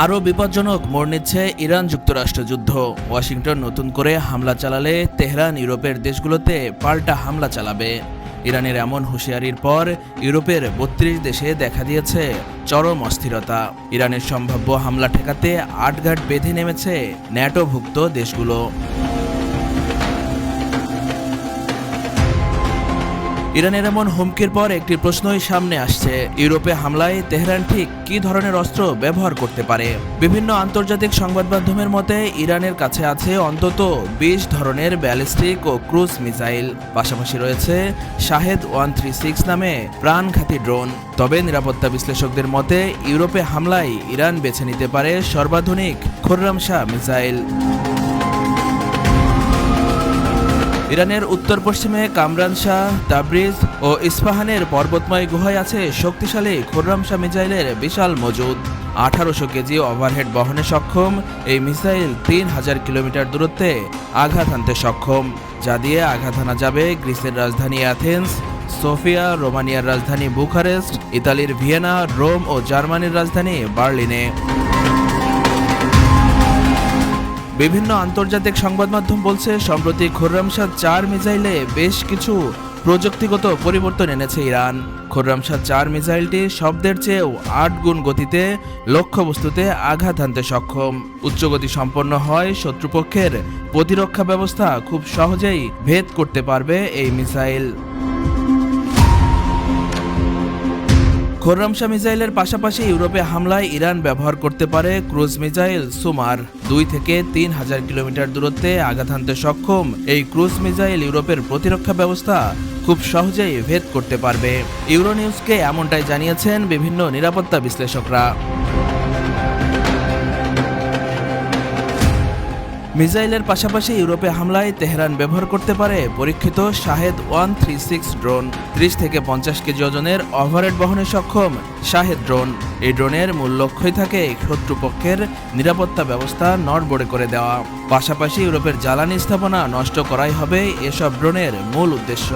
আরও বিপজ্জনক মোড় নিচ্ছে ইরান যুক্তরাষ্ট্র যুদ্ধ। ওয়াশিংটন নতুন করে হামলা চালালে তেহরান ইউরোপের দেশগুলোতে পাল্টা হামলা চালাবে। ইরানের এমন হুঁশিয়ারির পর ইউরোপের ৩২ দেশে দেখা দিয়েছে চরম অস্থিরতা। ইরানের সম্ভাব্য হামলা ঠেকাতে আটঘাট বেঁধে নেমেছে ন্যাটোভুক্ত দেশগুলো। ইরানের এমন হুমকির পর একটি প্রশ্নই সামনে আসছে, ইউরোপে হামলায় তেহরান ঠিক কী ধরনের অস্ত্র ব্যবহার করতে পারে। বিভিন্ন আন্তর্জাতিক সংবাদ মাধ্যমের মতে ইরানের কাছে আছে অন্তত ২০ ধরনের ব্যালিস্টিক ও ক্রুজ মিসাইল। পাশাপাশি রয়েছে শাহেদ 136 নামে প্রাণঘাতী ড্রোন। তবে নিরাপত্তা বিশ্লেষকদের মতে ইউরোপে হামলায় ইরান বেছে নিতে পারে সর্বাধুনিক খুররাম শাহ মিসাইল। ইরানের উত্তর পশ্চিমে কামরান শাহ, তাবরিজ ও ইস্পাহানের পর্বতময় গুহায় আছে শক্তিশালী খুররাম শাহ মিসাইলের বিশাল মজুদ। ১৮০০ কেজি ওভারহেড বহনে সক্ষম এই মিসাইল ৩,০০০ কিলোমিটার দূরত্বে আঘাত হানতে সক্ষম, যা দিয়ে আঘাত হানা যাবে গ্রিসের রাজধানী অ্যাথেন্স, সোফিয়া, রোমানিয়ার রাজধানী বুখারেস্ট, ইতালির ভিয়েনা, রোম ও জার্মানির রাজধানী বার্লিনে। বিভিন্ন আন্তর্জাতিক সংবাদ মাধ্যম বলছে সম্প্রতি খুররাম শাহ ৪ মিসাইলে বেশ কিছু প্রযুক্তিগত পরিবর্তন এনেছে ইরান। খুররাম শাহ ৪ মিসাইলটি শব্দের চেয়েও ৮ গুণ গতিতে লক্ষ্যবস্তুতে আঘাত হানতে সক্ষম। উচ্চগতি সম্পন্ন হয় শত্রুপক্ষের প্রতিরক্ষা ব্যবস্থা খুব সহজেই ভেদ করতে পারবে এই মিসাইল। খুররাম শাহ মিসাইলের পাশাপাশি ইউরোপে হামলায় ইরান ব্যবহার করতে পারে ক্রুজ মিসাইল সুমার। ২ থেকে ৩,০০০ কিলোমিটার দূরত্বে আঘাত হানতে সক্ষম এই ক্রুজ মিসাইল ইউরোপের প্রতিরক্ষা ব্যবস্থা খুব সহজেই ভেদ করতে পারবে। ইউরোনিউজকে এমনটাই জানিয়েছেন বিভিন্ন নিরাপত্তা বিশ্লেষকরা। মিসাইলের পাশাপাশি ইউরোপে হামলায় তেহরান ব্যবহার করতে পারে পরীক্ষিত শাহেদ 136 ড্রোন। ৩০ থেকে ৫০ কেজি ওজনের ওভারহেড বহনে সক্ষম শাহেদ ড্রোন। এই ড্রোনের মূল লক্ষ্যই থাকে শত্রুপক্ষের নিরাপত্তা ব্যবস্থা নড়বড়ে করে দেওয়া। পাশাপাশি ইউরোপের জ্বালানি স্থাপনা নষ্ট করাই হবে এসব ড্রোনের মূল উদ্দেশ্য।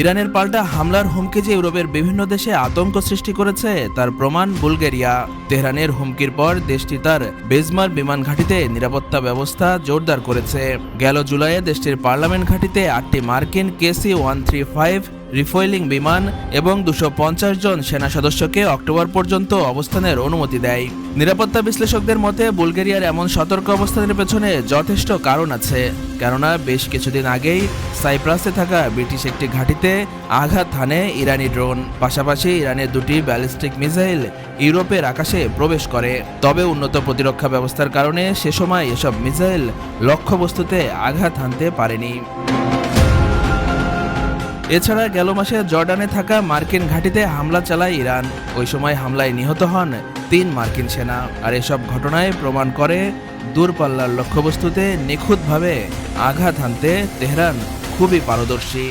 ইরানের পাল্টা হামলার হুমকি যে ইউরোপের বিভিন্ন দেশে আতঙ্ক সৃষ্টি করেছে তার প্রমাণ বুলগেরিয়া। তেহরানের হুমকির পর দেশটি তার বেজমার বিমান ঘাঁটিতে নিরাপত্তা ব্যবস্থা জোরদার করেছে। গেল জুলাইয়ে দেশটির পার্লামেন্ট ঘাঁটিতে ৮টি মার্কিন KC-135 রিফয়েলিং বিমান এবং ২৫০ জন সেনা সদস্যকে অক্টোবর পর্যন্ত অবস্থানের অনুমতি দেয়। নিরাপত্তা বিশ্লেষকদের মতে বুলগেরিয়ার এমন সতর্ক অবস্থানের পেছনে যথেষ্ট কারণ আছে, কেননা বেশ কিছুদিন আগেই সাইপ্রাসে থাকা ব্রিটিশ একটি ঘাঁটিতে আঘাত হানে ইরানি ড্রোন। পাশাপাশি ইরানের ২টি ব্যালিস্টিক মিসাইল ইউরোপের আকাশে প্রবেশ করে। তবে উন্নত প্রতিরক্ষা ব্যবস্থার কারণে সে সময় এসব মিসাইল লক্ষ্যবস্তুতে আঘাত হানতে পারেনি। এছাড়া গেল মাসে জর্ডানে থাকা মার্কিন ঘাঁটিতে হামলা চালায় ইরান। ওই সময় হামলায় নিহত হন ৩ মার্কিন সেনা। আর এসব ঘটনায় প্রমাণ করে দূরপাল্লার লক্ষ্যবস্তুতে নিখুঁতভাবে আঘাত হানতে তেহরান খুবই পারদর্শী।